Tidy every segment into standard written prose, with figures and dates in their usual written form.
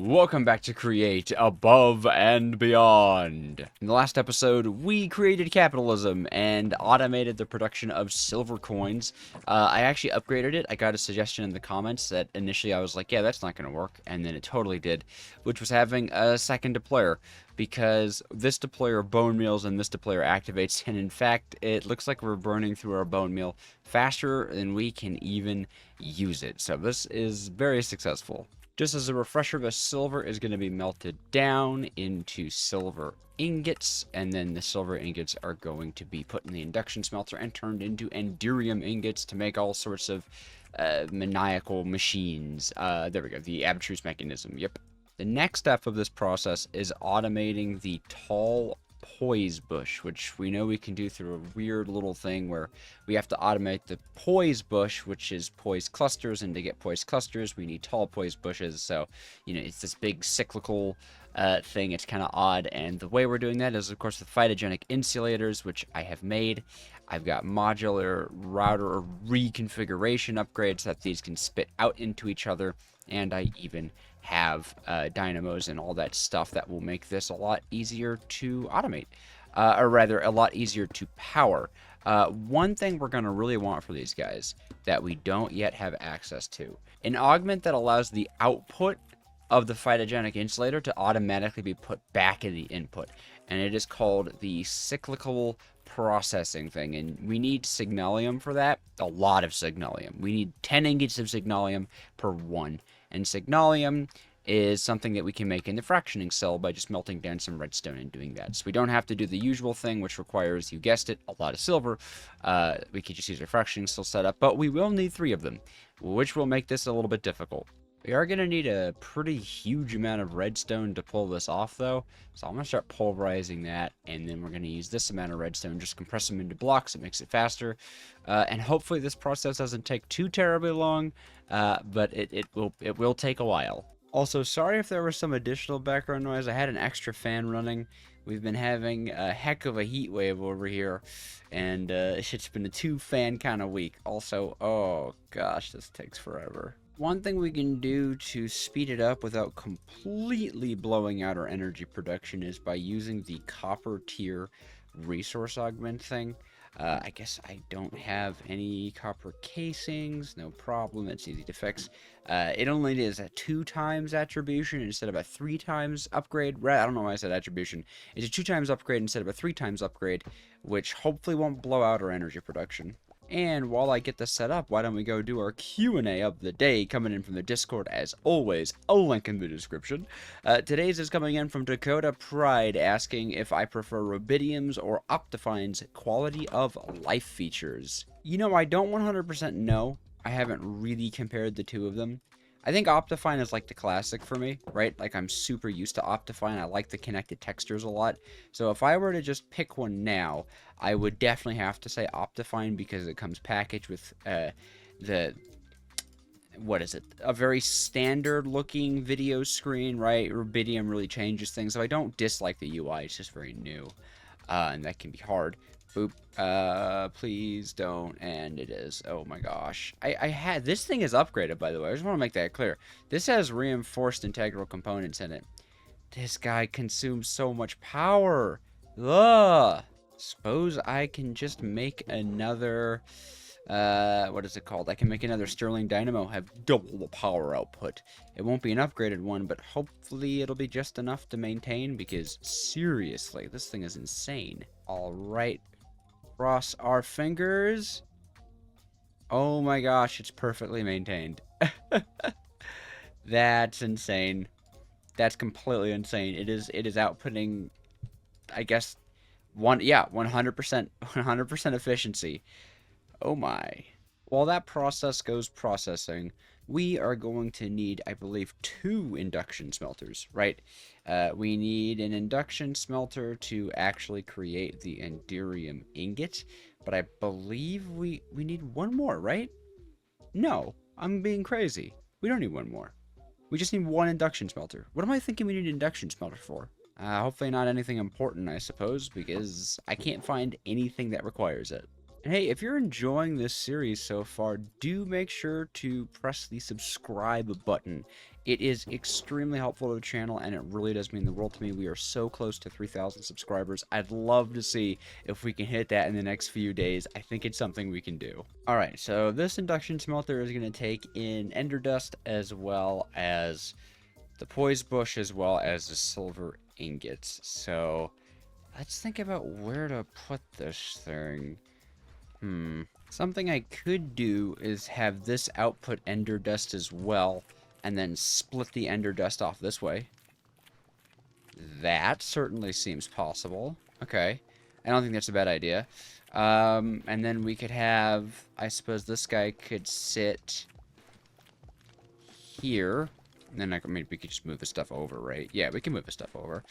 Welcome back to Create Above and Beyond. In the last episode, we created capitalism and automated the production of silver coins. I actually upgraded it. I got a suggestion in the comments that initially I was like, yeah, that's not going to work. And then it totally did, which was having a second deployer. Because this deployer bone meals and this deployer activates, and in fact, it looks like we're burning through our bone meal faster than we can even use it. So this is very successful. Just as a refresher, the silver is going to be melted down into silver ingots, and then the silver ingots are going to be put in the induction smelter and turned into endurium ingots to make all sorts of maniacal machines. There we go, the abstruse mechanism, yep. The next step of this process is automating the tall Poise bush, which we know we can do through a weird little thing where we have to automate the Poise bush, which is Poise clusters, and to get Poise clusters we need tall Poise bushes. So it's this big cyclical thing. It's kind of odd, and the way we're doing that is of course with phytogenic insulators, which I have made. I've got modular router or reconfiguration upgrades that these can spit out into each other, and I even have dynamos and all that stuff that will make this a lot easier to automate, or rather a lot easier to power. One thing we're going to really want for these guys that we don't yet have access to, an augment that allows the output of the phytogenic insulator to automatically be put back in the input, and it is called the cyclical processing thing, and we need signalium for that, a lot of signalium. We need 10 ingots of signalium per one, and signalium is something that we can make in the fractioning cell by just melting down some redstone and doing that. So we don't have to do the usual thing, which requires, you guessed it, a lot of silver. We could just use our fractioning cell setup, but we will need 3 of them, which will make this a little bit difficult. We are going to need a pretty huge amount of redstone to pull this off, though. So I'm going to start pulverizing that, and then we're going to use this amount of redstone, just compress them into blocks. It makes it faster. And hopefully this process doesn't take too terribly long, but it will take a while. Also, sorry if there was some additional background noise. I had an extra fan running. We've been having a heck of a heat wave over here, and it's been a 2-fan kind of week. Also, oh gosh, this takes forever. One thing we can do to speed it up without completely blowing out our energy production is by using the copper tier resource augment thing. I guess I don't have any copper casings, no problem, it's easy to fix. It only is a 2 times attribution instead of a 3 times upgrade. I don't know why I said attribution. It's a 2 times upgrade instead of a 3 times upgrade, which hopefully won't blow out our energy production. And while I get this set up, why don't we go do our Q&A of the day, coming in from the Discord as always, a link in the description. Today's is coming in from Dakota Pride, asking if I prefer rubidium's or Optifine's quality of life features. I don't 100% know. I haven't really compared the two of them. I think Optifine is like the classic for me, right? Like, I'm super used to Optifine. I like the connected textures a lot. So if I were to just pick one now, I would definitely have to say Optifine because it comes packaged with what is it? A very standard looking video screen, right? Rubidium really changes things. So I don't dislike the UI. It's just very new. And that can be hard. Boop. Please don't. And it is. Oh my gosh. I had this thing is upgraded, by the way. I just want to make that clear. This has reinforced integral components in it. This guy consumes so much power. Ugh. Suppose I can just make another what is it called? I can make another Sterling Dynamo, have double the power output. It won't be an upgraded one, but hopefully it'll be just enough to maintain, because seriously, this thing is insane. Alright, cross our fingers. Oh my gosh, it's perfectly maintained. That's insane. That's completely insane. It is outputting, I guess, 100% efficiency. Oh my. While that process goes processing, we are going to need, I believe, 2 induction smelters, right? We need an induction smelter to actually create the enderium ingot, but I believe we need 1 more, right? No, I'm being crazy. We don't need 1 more. We just need 1 induction smelter. What am I thinking we need an induction smelter for? Hopefully not anything important, I suppose, because I can't find anything that requires it. And hey, if you're enjoying this series so far, do make sure to press the subscribe button It is extremely helpful to the channel, and it really does mean the world to me. We are so close to 3,000 subscribers. I'd love to see if we can hit that in the next few days. I think it's something we can do. All right, so this induction smelter is going to take in ender dust as well as the poise bush as well as the silver ingots. So let's think about where to put this thing. Something I could do is have this output ender dust as well, and then split the ender dust off this way. That certainly seems possible. Okay. I don't think that's a bad idea. And then we could have, I suppose this guy could sit here. And then I mean, we could just move the stuff over, right? Yeah, we can move the stuff over.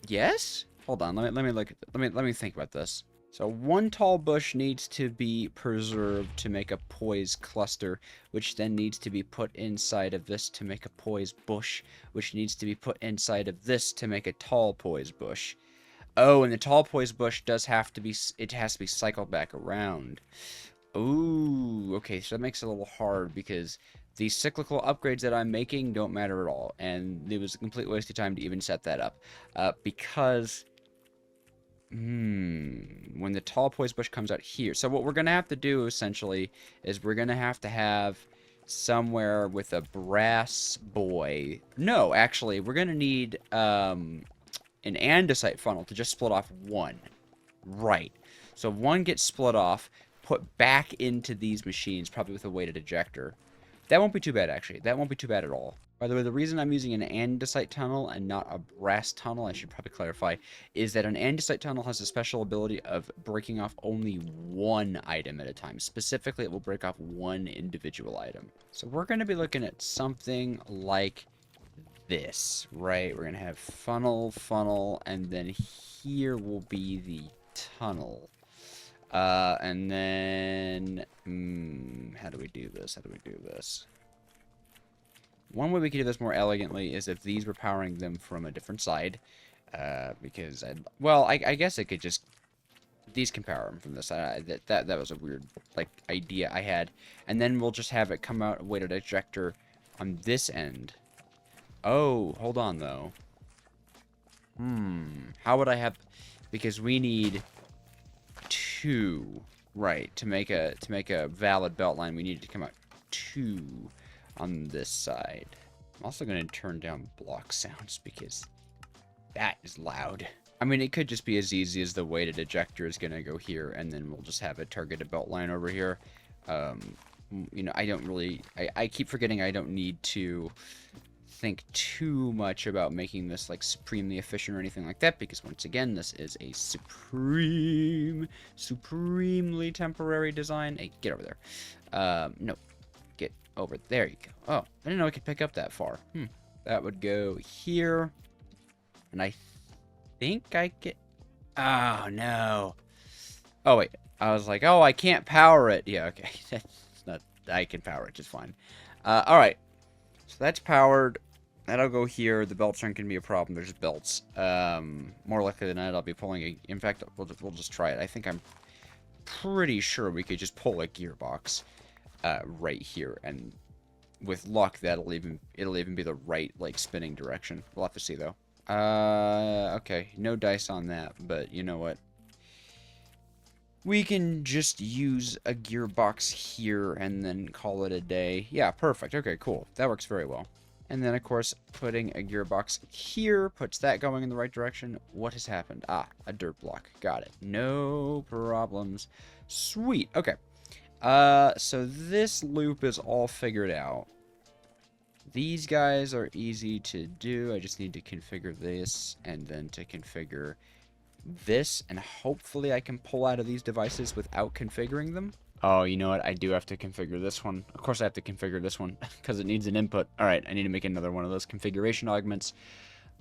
Yes? Hold on, let me look at let me think about this. So one tall bush needs to be preserved to make a poise cluster, which then needs to be put inside of this to make a poise bush, which needs to be put inside of this to make a tall poise bush. Oh, and the tall poise bush does have to be, it has to be cycled back around. Ooh, okay, so that makes it a little hard because these cyclical upgrades that I'm making don't matter at all, and it was a complete waste of time to even set that up, because when the tall poise bush comes out here. So what we're going to have to do, essentially, is we're going to have somewhere with a brass boy. No, actually, we're going to need an andesite funnel to just split off one. Right. So one gets split off, put back into these machines, probably with a weighted ejector. That won't be too bad, actually. That won't be too bad at all. By the way, the reason I'm using an andesite tunnel and not a brass tunnel, I should probably clarify, is that an andesite tunnel has a special ability of breaking off only one item at a time. Specifically, it will break off one individual item. So we're going to be looking at something like this, right? We're going to have funnel, funnel, and then here will be the tunnel. And then, how do we do this? How do we do this? One way we could do this more elegantly is if these were powering them from a different side. Because, I guess I could just, these can power them from this side. That was a weird, like, idea I had. And then we'll just have it come out, weighted ejector on this end. Oh, hold on, though. How would I have, because we need two, right, to make a valid belt line, we need to come out two on this side. I'm also going to turn down block sounds because that is loud. I mean, it could just be as easy as the weighted ejector is going to go here, and then we'll just have a targeted belt line over here. You know, I don't really, I keep forgetting I don't need to think too much about making this like supremely efficient or anything like that, because once again, this is a supremely temporary design. Hey, get over there. No, get over there. You go. Oh, I didn't know I could pick up that far. That would go here, and I think I get. Oh no. Oh wait, I was like, oh, I can't power it. Yeah, okay, that's not. I can power it just fine. All right. So that's powered. That'll go here. The belts aren't going to be a problem. There's belts. More likely than not, I'll be pulling a... In fact, we'll just try it. I think I'm pretty sure we could just pull a gearbox right here. And with luck, it'll even be the right, like, spinning direction. We'll have to see, though. Okay. No dice on that, but you know what? We can just use a gearbox here and then call it a day. Yeah, perfect. Okay, cool. That works very well. And then, of course, putting a gearbox here puts that going in the right direction. What has happened? Ah, a dirt block. Got it. No problems. Sweet. Okay. So this loop is all figured out. These guys are easy to do. I just need to configure this and then to configure this, and hopefully I can pull out of these devices without configuring them. Oh, you know what? I do have to configure this one. Of course I have to configure this one because it needs an input. All right, I need to make another one of those configuration augments.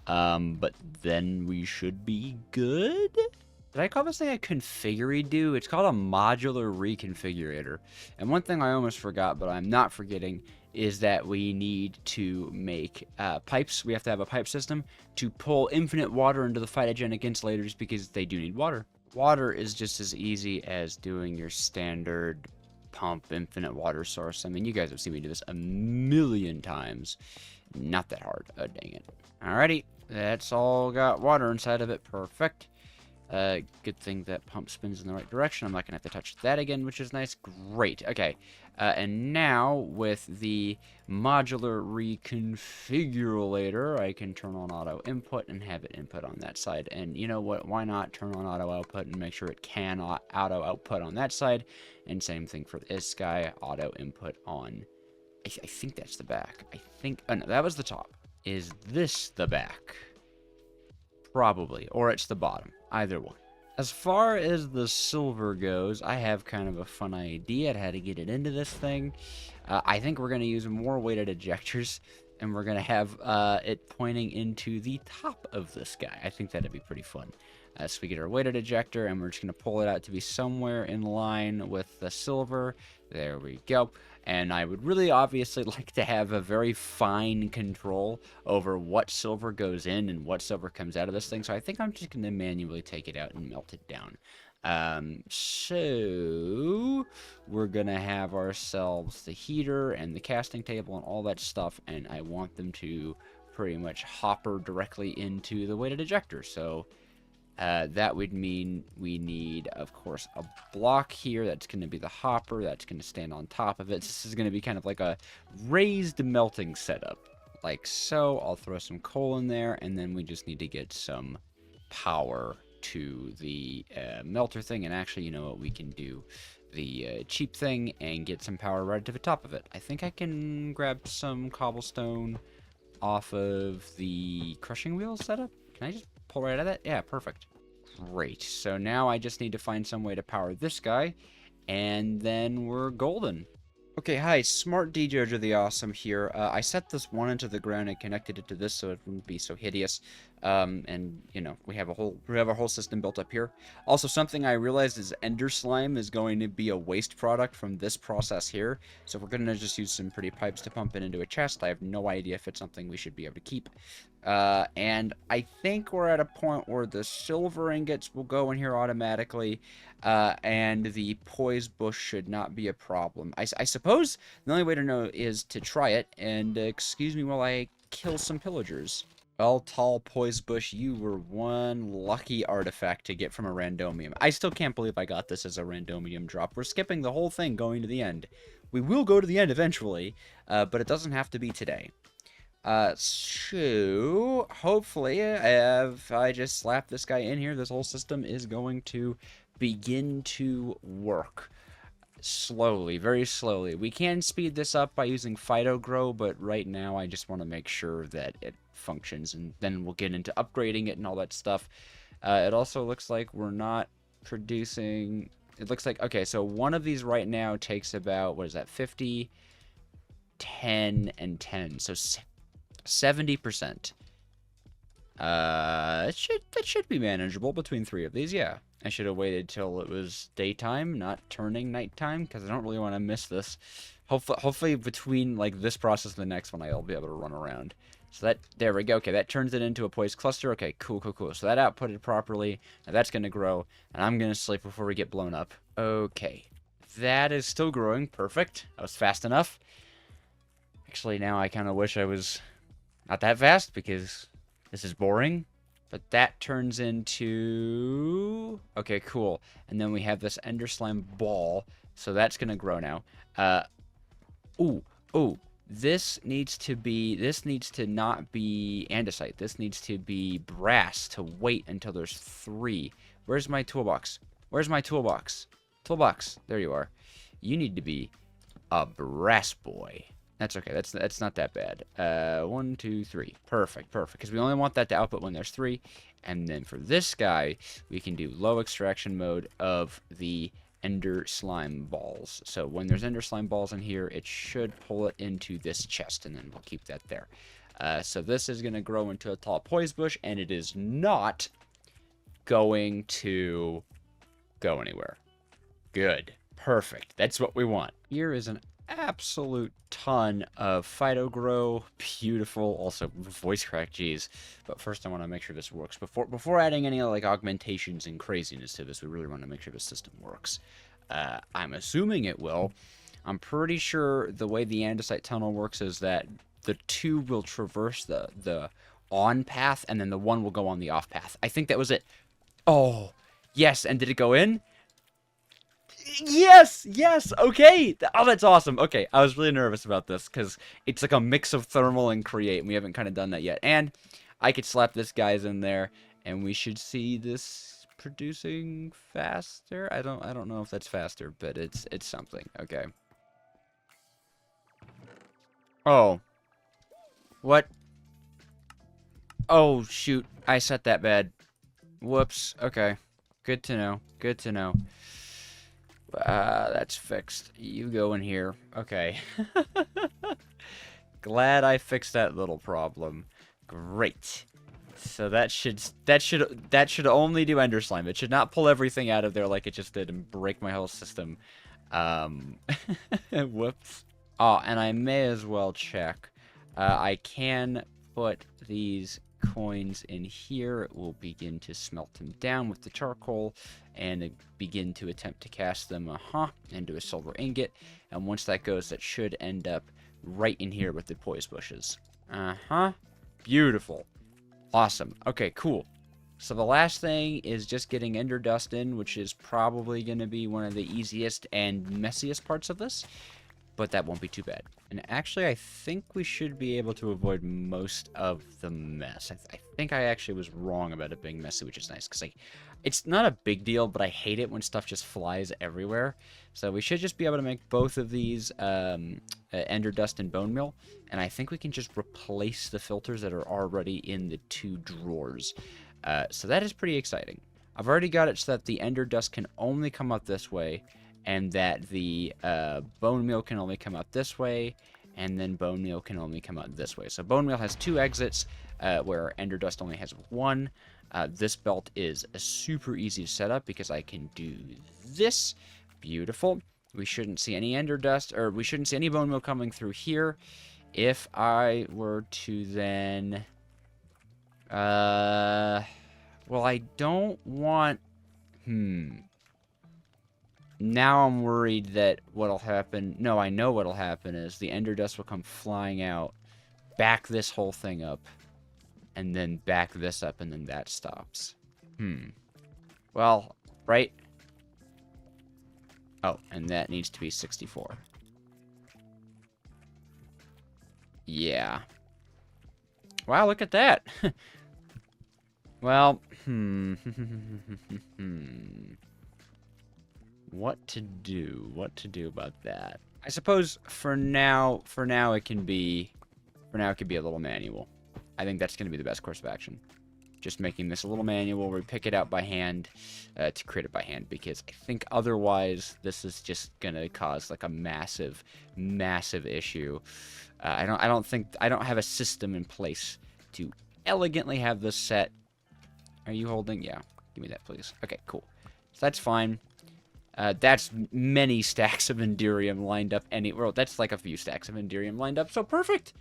But then we should be good. Did I call this thing a configure-do? It's called a modular reconfigurator. And one thing I almost forgot, but I'm not forgetting, is that we need to make pipes. We have to have a pipe system to pull infinite water into the phytogenic insulators because they do need water. Water is just as easy as doing your standard pump, infinite water source. I mean, you guys have seen me do this a million times. Not that hard. Oh, dang it. Alrighty. That's all got water inside of it. Perfect. Good thing that pump spins in the right direction. I'm not going to have to touch that again, which is nice. Great. Okay. And now, with the modular reconfigurator, I can turn on auto input and have it input on that side. And you know what? Why not turn on auto output and make sure it can auto output on that side? And same thing for this guy, auto input on. I think that's the back. I think. Oh, no, that was the top. Is this the back? Probably. Or it's the bottom. Either one. As far as the silver goes, I have kind of a fun idea at how to get it into this thing. I think we're going to use more weighted ejectors, and we're going to have it pointing into the top of this guy. I think that'd be pretty fun. So we get our weighted ejector, and we're just going to pull it out to be somewhere in line with the silver. There we go. And I would really obviously like to have a very fine control over what silver goes in and what silver comes out of this thing. So I think I'm just going to manually take it out and melt it down. So we're going to have ourselves the heater and the casting table and all that stuff. And I want them to pretty much hopper directly into the weighted ejector. So that would mean we need, of course, a block here. That's going to be the hopper. That's going to stand on top of it. This is going to be kind of like a raised melting setup. Like so. I'll throw some coal in there, and then we just need to get some power to the melter thing. And actually, you know what? We can do the cheap thing and get some power right to the top of it. I think I can grab some cobblestone off of the crushing wheel setup. Can I just pull right out of that? Yeah, perfect. Great. So now I just need to find some way to power this guy, and then we're golden. Okay, hi, Smart Dejojotheawsome here. I set this one into the ground and connected it to this so it wouldn't be so hideous. And you know, we have a whole system built up here. Also, something I realized is ender slime is going to be a waste product from this process here. So we're gonna just use some pretty pipes to pump it into a chest. I have no idea if it's something we should be able to keep. And I think we're at a point where the silver ingots will go in here automatically, and the poise bush should not be a problem. I suppose the only way to know is to try it, and excuse me while I kill some pillagers. Well, tall poise bush, you were one lucky artifact to get from a randomium. I still can't believe I got this as a randomium drop. We're skipping the whole thing going to the end. We will go to the end eventually, but it doesn't have to be today. So hopefully, if I just slap this guy in here, this whole system is going to begin to work. Slowly, very slowly. We can speed this up by using PhytoGrow, but right now I just want to make sure that it functions, and then we'll get into upgrading it and all that stuff. It also looks like we're not producing... It looks like... Okay, so one of these right now takes about, what is that, 50, 10, and 10. So 70%. That should be manageable between 3 of these, yeah. I should have waited till it was daytime, not turning nighttime, because I don't really want to miss this. Hopefully between like this process and the next one, I'll be able to run around. So that, there we go. Okay, that turns it into a poise cluster. Okay, cool. So that outputted properly. Now that's going to grow, and I'm going to sleep before we get blown up. Okay, that is still growing. Perfect. That was fast enough. Actually, now I kind of wish I was not that fast, because this is boring. But that turns into... Okay, cool. And then we have this ender slime ball. So that's going to grow now. This needs to not be andesite. This needs to be brass to wait until there's 3. Where's my toolbox? Toolbox. There you are. You need to be a brass boy. That's okay. That's not that bad. 1, 2, 3. Perfect. Because we only want that to output when there's 3. And then for this guy, we can do low extraction mode of the ender slime balls. So when there's ender slime balls in here, it should pull it into this chest, and then we'll keep that there. So this is going to grow into a tall poise bush, and it is not going to go anywhere. Good. Perfect. That's what we want. Here is an absolute ton of PhytoGrow. Beautiful. Also voice crack, geez. But first I want to make sure this works. Before adding any like augmentations and craziness to this, we really want to make sure the system works. I'm assuming it will. I'm pretty sure the way the andesite tunnel works is that the two will traverse the on path, and then the one will go on the off path. I think that was it. Oh, yes. And did it go in? Yes, yes. Okay. Oh, that's awesome. Okay, I was really nervous about this because it's like a mix of thermal and create, and we haven't kind of done that yet. And I could slap this guy's in there, and we should see this producing faster. I don't know if that's faster, but it's something. Okay. Oh, what? Oh, shoot. I set that bad. Whoops. Okay. Good to know. Good to know. That's fixed. You go in here. Okay. Glad I fixed that little problem. Great. So that should only do ender slime. It should not pull everything out of there like it just did and break my whole system. Um, whoops. Oh, and I may as well check. I can put these coins in here. It will begin to smelt them down with the charcoal and begin to attempt to cast them into a silver ingot. And once that goes, that should end up right in here with the poise bushes. Beautiful. Awesome. Okay, cool. So the last thing is just getting ender dust in, which is probably going to be one of the easiest and messiest parts of this. But that won't be too bad. And actually, I think we should be able to avoid most of the mess. I think I actually was wrong about it being messy, which is nice. Because it's not a big deal, but I hate it when stuff just flies everywhere. So we should just be able to make both of these ender dust and bone meal. And I think we can just replace the filters that are already in the two drawers. So that is pretty exciting. I've already got it so that the ender dust can only come up this way, and that the bone meal can only come out this way, and then bone meal can only come out this way. So bone meal has two exits, where ender dust only has one. This belt is super easy to set up because I can do this. Beautiful. We shouldn't see any ender dust, or we shouldn't see any bone meal coming through here. If I were to then... well, I don't want... Now I'm worried that what'll happen... No, I know what'll happen is the ender dust will come flying out, back this whole thing up, and then back this up, and then that stops. Well, right? Oh, and that needs to be 64. Yeah. Wow, look at that! Well, What to do? What to do about that? I suppose for now it can be a little manual. I think that's going to be the best course of action. Just making this a little manual where we pick it out by hand to create it by hand, because I think otherwise this is just going to cause like a massive issue. I don't have a system in place to elegantly have this set. Are you holding? Yeah. Give me that, please. Okay, cool. So that's fine. That's many stacks of endurium lined up well, that's like a few stacks of endurium lined up, so perfect!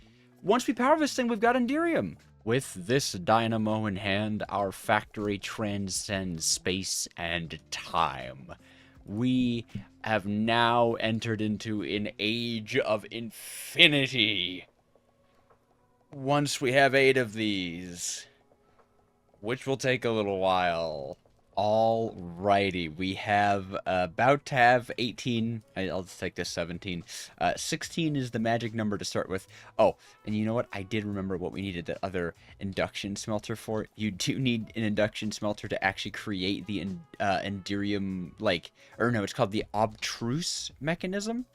Once we power this thing, we've got endurium! With this dynamo in hand, our factory transcends space and time. We have now entered into an age of infinity. Once we have 8 of these, which will take a little while. Alrighty, we have about to have 18. I'll just take this 17. 16 is the magic number to start with. Oh, and you know what? I did remember what we needed the other induction smelter for. You do need an induction smelter to actually create the enderium, it's called the obtruse mechanism.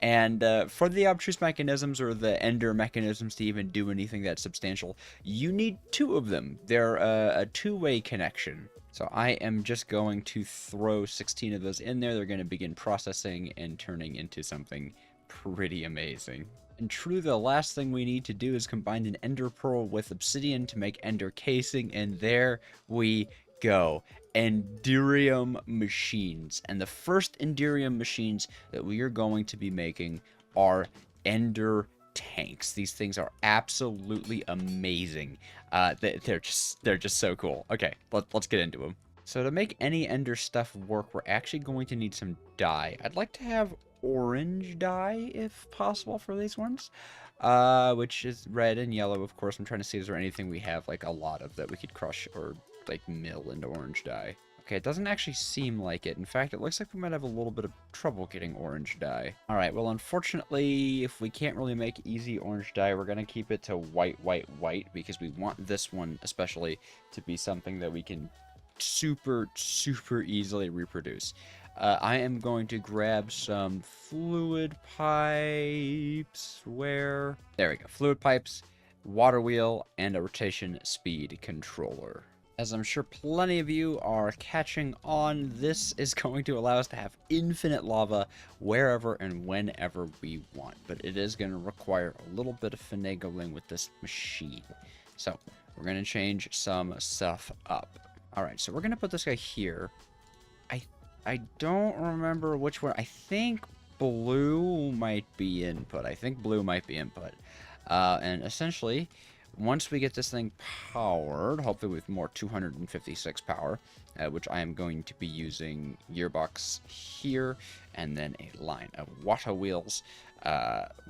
And for the obtruse mechanisms, or the ender mechanisms, to even do anything that's substantial, you need 2 of them. They're a two-way connection. So I am just going to throw 16 of those in there. They're going to begin processing and turning into something pretty amazing. And true, the last thing we need to do is combine an ender pearl with obsidian to make ender casing, and there we go. Enderium machines. And the first enderium machines that we are going to be making are ender tanks. These things are absolutely amazing. They're just so cool. Okay, let's get into them. So to make any ender stuff work, we're actually going to need some dye. I'd like to have orange dye, if possible, for these ones. Which is red and yellow, of course. I'm trying to see, is there anything we have, like, a lot of that we could crush or, like, mill into orange dye? Okay, it doesn't actually seem like it. In fact, it looks like we might have a little bit of trouble getting orange dye. Alright, well, unfortunately, if we can't really make easy orange dye, we're going to keep it to white, white, white, because we want this one, especially, to be something that we can super easily reproduce. I am going to grab some fluid pipes. Where? There we go. Fluid pipes, water wheel, and a rotation speed controller. As I'm sure plenty of you are catching on, this is going to allow us to have infinite lava wherever and whenever we want. But it is going to require a little bit of finagling with this machine. So we're going to change some stuff up. Alright, so we're going to put this guy here. I don't remember which one. I think blue might be input. And essentially, once we get this thing powered, hopefully with more 256 power, which I am going to be using gearbox here, and then a line of water wheels,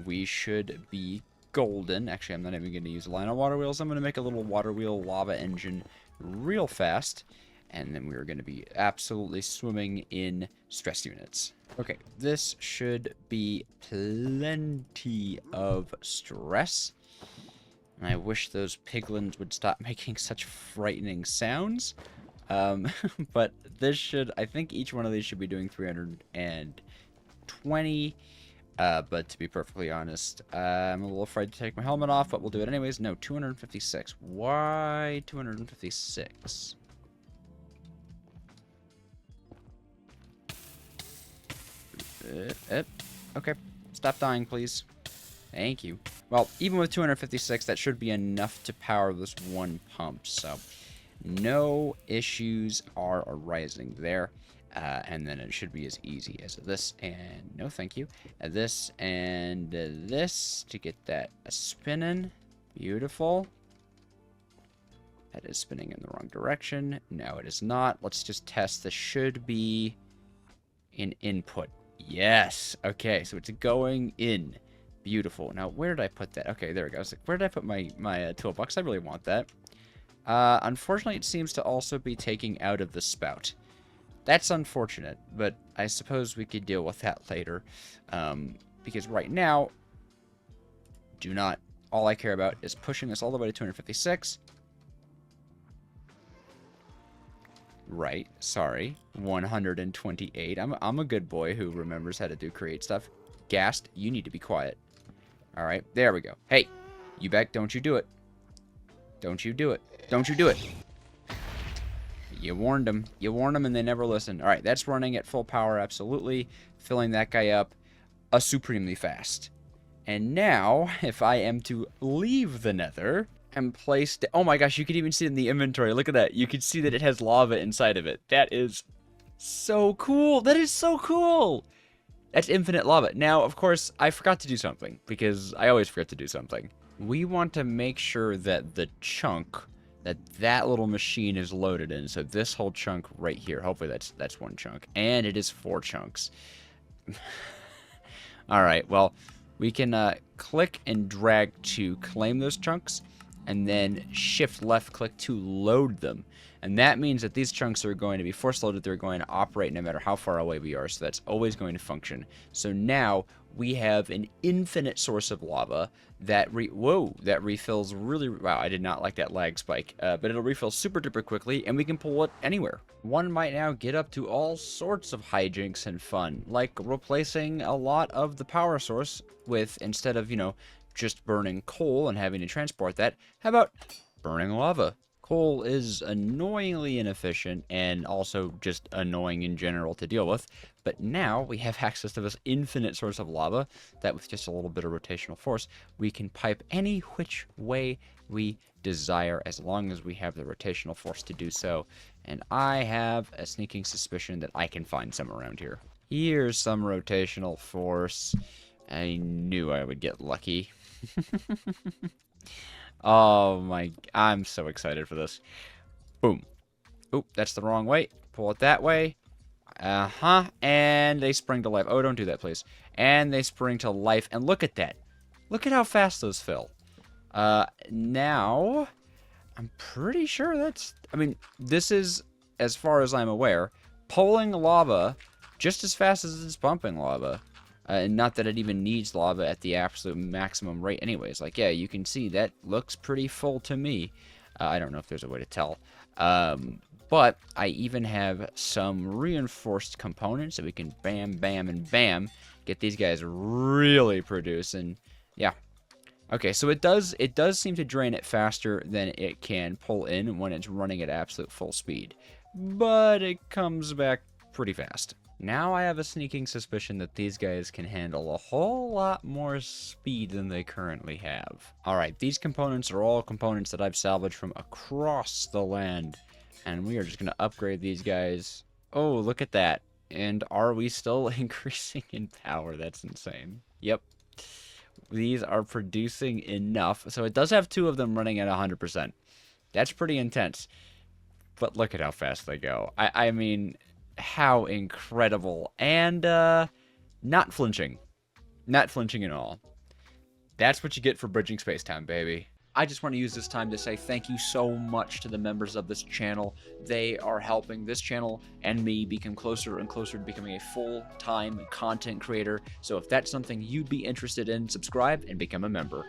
we should be golden. Actually, I'm not even going to use a line of water wheels. I'm going to make a little water wheel lava engine real fast, and then we're going to be absolutely swimming in stress units. Okay, this should be plenty of stress. And I wish those piglins would stop making such frightening sounds. But this should, I think each one of these should be doing 320. But to be perfectly honest, I'm a little afraid to take my helmet off, but we'll do it anyways. No, 256. Why 256? Okay. Stop dying, please. Thank you. Well, even with 256, that should be enough to power this one pump, so no issues are arising there. And then it should be as easy as this, and no thank you. This and this to get that spinning. Beautiful. That is spinning in the wrong direction. No, it is not. Let's just test. This should be an input. Yes. Okay, so it's going in. Beautiful. Now, where did I put that? Okay, there we go. I was like, where did I put my toolbox? I really want that. Unfortunately, it seems to also be taking out of the spout. That's unfortunate, but I suppose we could deal with that later. Because right now, all I care about is pushing this all the way to 256. Right, sorry. 128. I'm a good boy who remembers how to do create stuff. Ghast, you need to be quiet. Alright, there we go. Hey, you back, don't you do it. Don't you do it. Don't you do it. You warned them. You warned them and they never listened. Alright, that's running at full power, absolutely. Filling that guy up supremely fast. And now, if I am to leave the nether and place... Oh my gosh, you can even see it in the inventory. Look at that. You can see that it has lava inside of it. That is so cool. That is so cool. That's infinite lava. Now, of course, I forgot to do something, because I always forget to do something. We want to make sure that the chunk that little machine is loaded in. So this whole chunk right here, hopefully that's one chunk. And it is 4 chunks. Alright, well, we can click and drag to claim those chunks, and then shift left click to load them. And that means that these chunks are going to be force loaded. They're going to operate no matter how far away we are. So that's always going to function. So now we have an infinite source of lava that refills really... Wow, I did not like that lag spike. But it'll refill super duper quickly, and we can pull it anywhere. One might now get up to all sorts of hijinks and fun, like replacing a lot of the power source with, instead of, just burning coal and having to transport that, how about burning lava? Coal is annoyingly inefficient and also just annoying in general to deal with, but now we have access to this infinite source of lava that with just a little bit of rotational force, we can pipe any which way we desire as long as we have the rotational force to do so, and I have a sneaking suspicion that I can find some around here. Here's some rotational force. I knew I would get lucky. Oh my, I'm so excited for this. Boom. Oop, that's the wrong way. Pull it that way. And they spring to life. Oh, don't do that, please. And they spring to life. And look at that. Look at how fast those fill. Now, I'm pretty sure that's... I mean, this is, as far as I'm aware, pulling lava just as fast as it's pumping lava. And not that it even needs lava at the absolute maximum rate anyways. Like, yeah, you can see that looks pretty full to me. I don't know if there's a way to tell. But I even have some reinforced components that we can bam, bam, and bam. Get these guys really producing. Yeah. Okay, so it does seem to drain it faster than it can pull in when it's running at absolute full speed. But it comes back pretty fast. Now I have a sneaking suspicion that these guys can handle a whole lot more speed than they currently have. Alright, these components are all components that I've salvaged from across the land. And we are just going to upgrade these guys. Oh, look at that. And are we still increasing in power? That's insane. Yep. These are producing enough. So it does have 2 of them running at 100%. That's pretty intense. But look at how fast they go. I mean... how incredible. And not flinching. Not flinching at all. That's what you get for bridging space-time, baby. I just want to use this time to say thank you so much to the members of this channel. They are helping this channel and me become closer and closer to becoming a full-time content creator. So if that's something you'd be interested in, subscribe and become a member.